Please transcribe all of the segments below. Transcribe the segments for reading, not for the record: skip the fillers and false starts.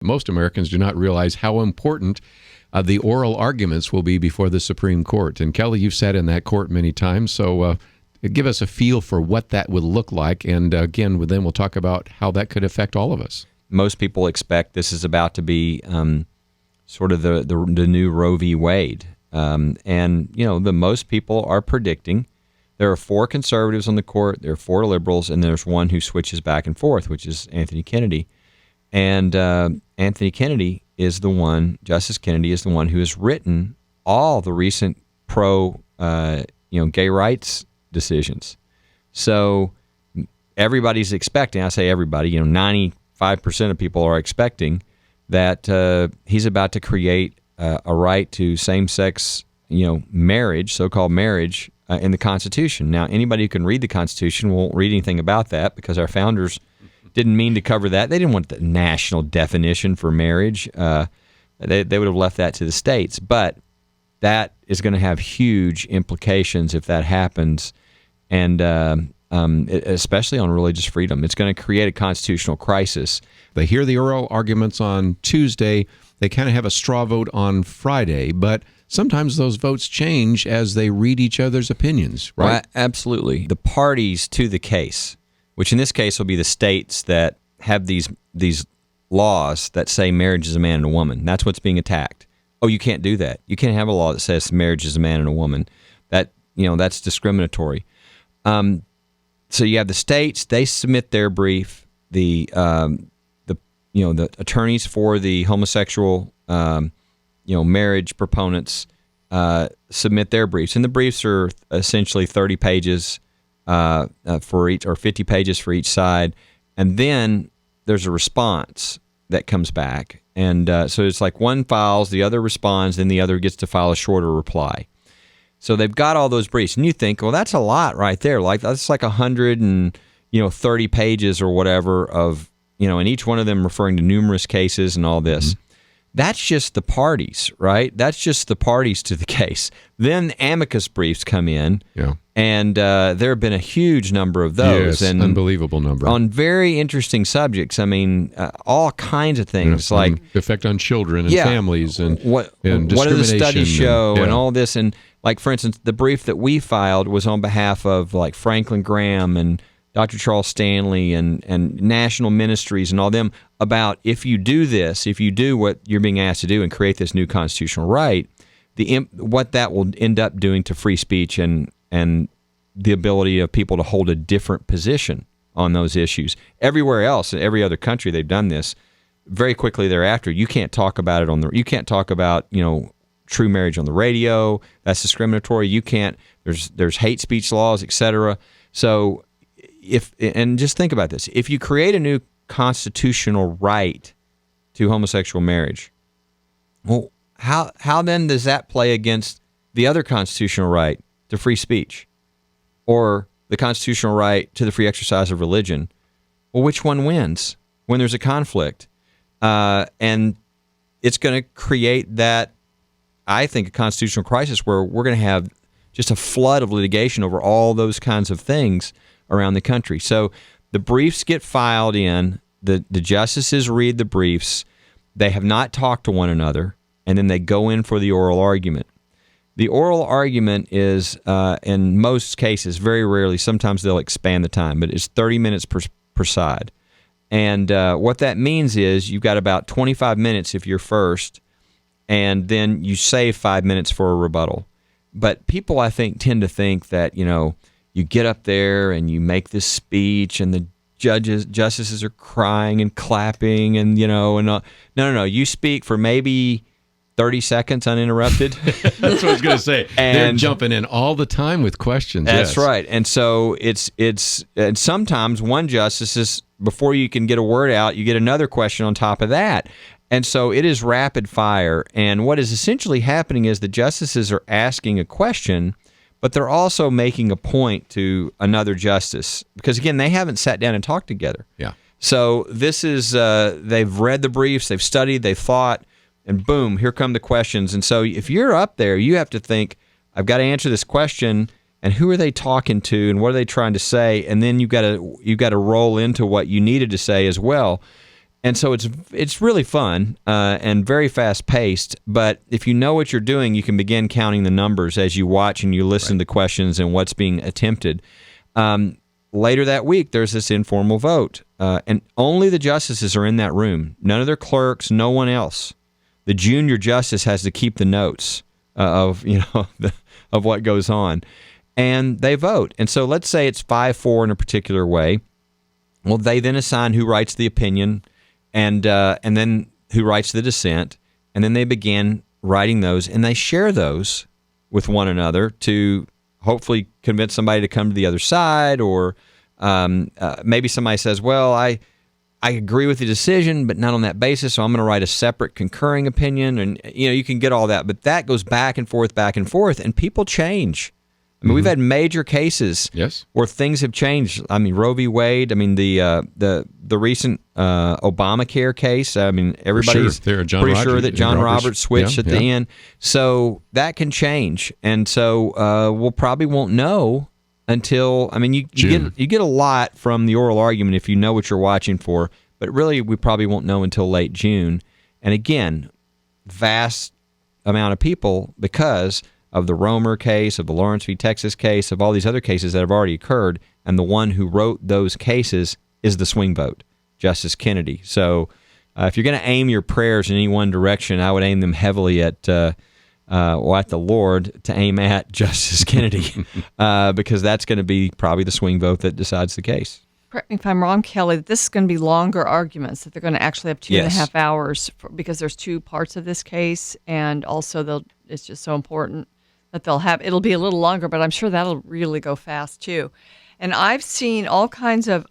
Most Americans do not realize how important the oral arguments will be before the Supreme Court. And Kelly, you've sat in that court many times, so give us a feel for what that would look like. And again, then we'll talk about how that could affect all of us. Most people expect this is about to be sort of the new Roe v. Wade. And, the most people are predicting there are 4 conservatives on the court, there are 4 liberals, and there's one who switches back and forth, which is Anthony Kennedy. And Anthony Kennedy is the one, Justice Kennedy is the one who has written all the recent gay rights decisions. So everybody's expecting, I say everybody, 95% of people are expecting that he's about to create a right to same-sex, marriage, so-called marriage, in the Constitution. Now, anybody who can read the Constitution won't read anything about that because our founders didn't mean to cover that. They didn't want the national definition for marriage. They would have left that to the states. But that is going to have huge implications if that happens, and especially on religious freedom. It's going to create a constitutional crisis. They hear the oral arguments on Tuesday. They kind of have a straw vote on Friday, but sometimes those votes change as they read each other's opinions, right? Well, absolutely. The parties to the case, which in this case will be the states that have these laws that say marriage is a man and a woman. That's what's being attacked. Oh, you can't do that. You can't have a law that says marriage is a man and a woman. That's discriminatory. So you have the states. They submit their brief. The attorneys for the homosexual marriage proponents submit their briefs, and the briefs are essentially 30 pages for each, or 50 pages for each side, and then there's a response that comes back, and so it's like one files, the other responds, then the other gets to file a shorter reply. So they've got all those briefs, and you think, well, that's a lot right there. Like that's like 130 pages or whatever of, and each one of them referring to numerous cases and all this. Mm-hmm. That's just the parties, right? That's just the parties to the case. Then amicus briefs come in, and there have been a huge number of those. Yes, and unbelievable number. On very interesting subjects. I mean, all kinds of things like effect on children and families and what discrimination. What do the studies show and all this. And like, for instance, the brief that we filed was on behalf of like Franklin Graham and Dr. Charles Stanley and national ministries and all them about if you do this, if you do what you're being asked to do and create this new constitutional right, what that will end up doing to free speech and the ability of people to hold a different position on those issues. Everywhere else, in every other country, they've done this. Very quickly thereafter, you can't talk about it you can't talk about true marriage on the radio. That's discriminatory. You can't. There's hate speech laws, etc. So. And just think about this. If you create a new constitutional right to homosexual marriage, well, how then does that play against the other constitutional right to free speech or the constitutional right to the free exercise of religion? Well, which one wins when there's a conflict? And it's going to create that, I think, a constitutional crisis where we're going to have just a flood of litigation over all those kinds of things around the country. So the briefs get filed in, the justices read the briefs, they have not talked to one another, and then they go in for the oral argument. The oral argument is, in most cases, very rarely, sometimes they'll expand the time, but it's 30 minutes per side. And what that means is you've got about 25 minutes if you're first, and then you save 5 minutes for a rebuttal. But people, I think, tend to think that, you get up there and you make this speech and the justices are crying and clapping and, no. You speak for maybe 30 seconds uninterrupted. That's what I was going to say. And they're jumping in all the time with questions. That's right. And so and sometimes one justice is, before you can get a word out, you get another question on top of that. And so it is rapid fire. And what is essentially happening is the justices are asking a question, but they're also making a point to another justice because, again, they haven't sat down and talked together. Yeah. So this is, they've read the briefs, they've studied, they've thought, and boom, here come the questions. And so if you're up there, you have to think, I've got to answer this question, and who are they talking to, and what are they trying to say? And then you've got to roll into what you needed to say as well. And so it's really fun and very fast paced. But if you know what you're doing, you can begin counting the numbers as you watch and you listen to questions and what's being attempted. Later that week, there's this informal vote, and only the justices are in that room. None of their clerks, no one else. The junior justice has to keep the notes of what goes on, and they vote. And so let's say it's 5-4 in a particular way. Well, they then assign who writes the opinion, and then who writes the dissent, and then they begin writing those, and they share those with one another to hopefully convince somebody to come to the other side, or maybe somebody says, well, I agree with the decision, but not on that basis, so I'm going to write a separate concurring opinion, and you can get all that, but that goes back and forth, and people change. I mean, we've had major cases where things have changed. I mean, Roe v. Wade. I mean, the recent Obamacare case. I mean, everybody's pretty sure that John Roberts switched at the end. So that can change, and so we'll probably won't know until. I mean, you get a lot from the oral argument if you know what you're watching for, but really we probably won't know until late June. And again, vast amount of people because of the Romer case, of the Lawrence v. Texas case, of all these other cases that have already occurred, and the one who wrote those cases is the swing vote, Justice Kennedy. So if you're going to aim your prayers in any one direction, I would aim them heavily at the Lord to aim at Justice Kennedy, because that's going to be probably the swing vote that decides the case. Correct me if I'm wrong, Kelly, that this is going to be longer arguments, that they're going to actually have 2.5 hours because there's two parts of this case, and also it's just so important that it'll be a little longer, but I'm sure that'll really go fast too. And I've seen all kinds of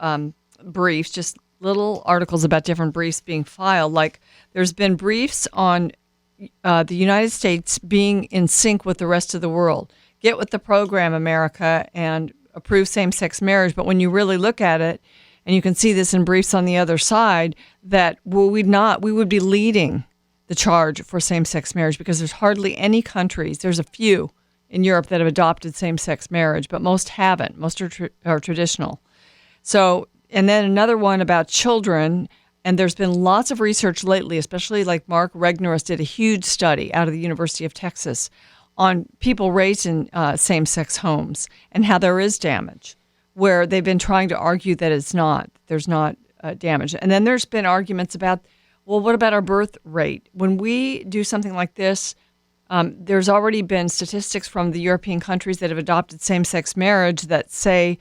briefs, just little articles about different briefs being filed. Like there's been briefs on the United States being in sync with the rest of the world. Get with the program, America, and approve same-sex marriage. But when you really look at it, and you can see this in briefs on the other side, that we would be leading the charge for same-sex marriage, because there's hardly any countries, there's a few in Europe that have adopted same-sex marriage, but most haven't. Most are traditional. So, and then another one about children, and there's been lots of research lately, especially like Mark Regnerus did a huge study out of the University of Texas on people raised in same-sex homes and how there is damage, where they've been trying to argue that there's not damage. And then there's been arguments about, well, what about our birth rate? When we do something like this, there's already been statistics from the European countries that have adopted same-sex marriage that say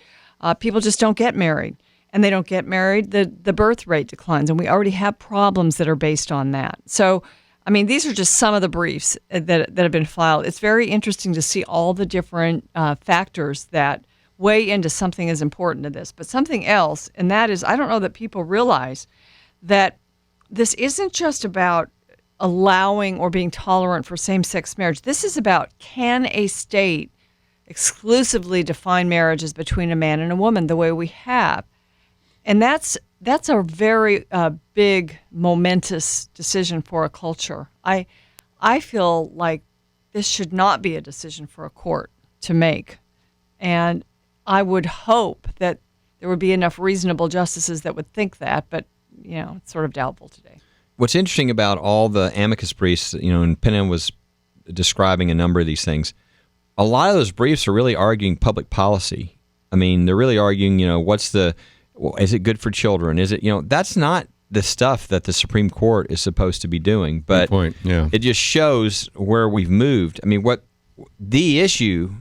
people just don't get married. And they don't get married, the birth rate declines. And we already have problems that are based on that. So, I mean, these are just some of the briefs that have been filed. It's very interesting to see all the different factors that weigh into something as important to this. But something else, and that is, I don't know that people realize that this isn't just about allowing or being tolerant for same-sex marriage. This is about, can a state exclusively define marriages between a man and a woman the way we have? And that's a very big, momentous decision for a culture. I feel like this should not be a decision for a court to make. And I would hope that there would be enough reasonable justices that would think that, but, it's sort of doubtful today. What's interesting about all the amicus briefs, and Penna was describing a number of these things, a lot of those briefs are really arguing public policy. I mean, they're really arguing, is it good for children? Is it, that's not the stuff that the Supreme Court is supposed to be doing. But good point. Yeah. It just shows where we've moved. I mean, what the issue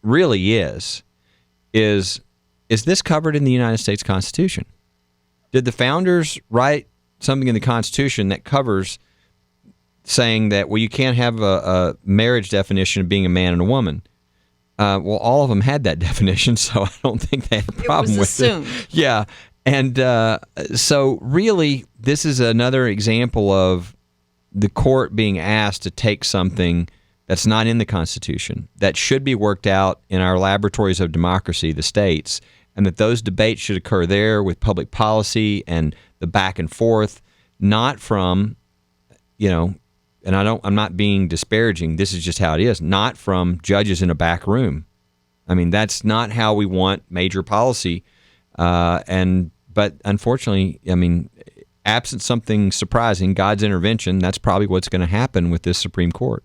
really is this covered in the United States Constitution? Did the founders write something in the Constitution that covers saying that, well, you can't have a marriage definition of being a man and a woman? Well, all of them had that definition, so I don't think they had a problem with it. Yeah. And so really, this is another example of the court being asked to take something that's not in the Constitution, that should be worked out in our laboratories of democracy, the states, and that those debates should occur there with public policy and the back and forth, not from, and I'm not being disparaging, this is just how it is, not from judges in a back room. I mean, that's not how we want major policy. But unfortunately, I mean, absent something surprising, God's intervention, that's probably what's going to happen with this Supreme Court.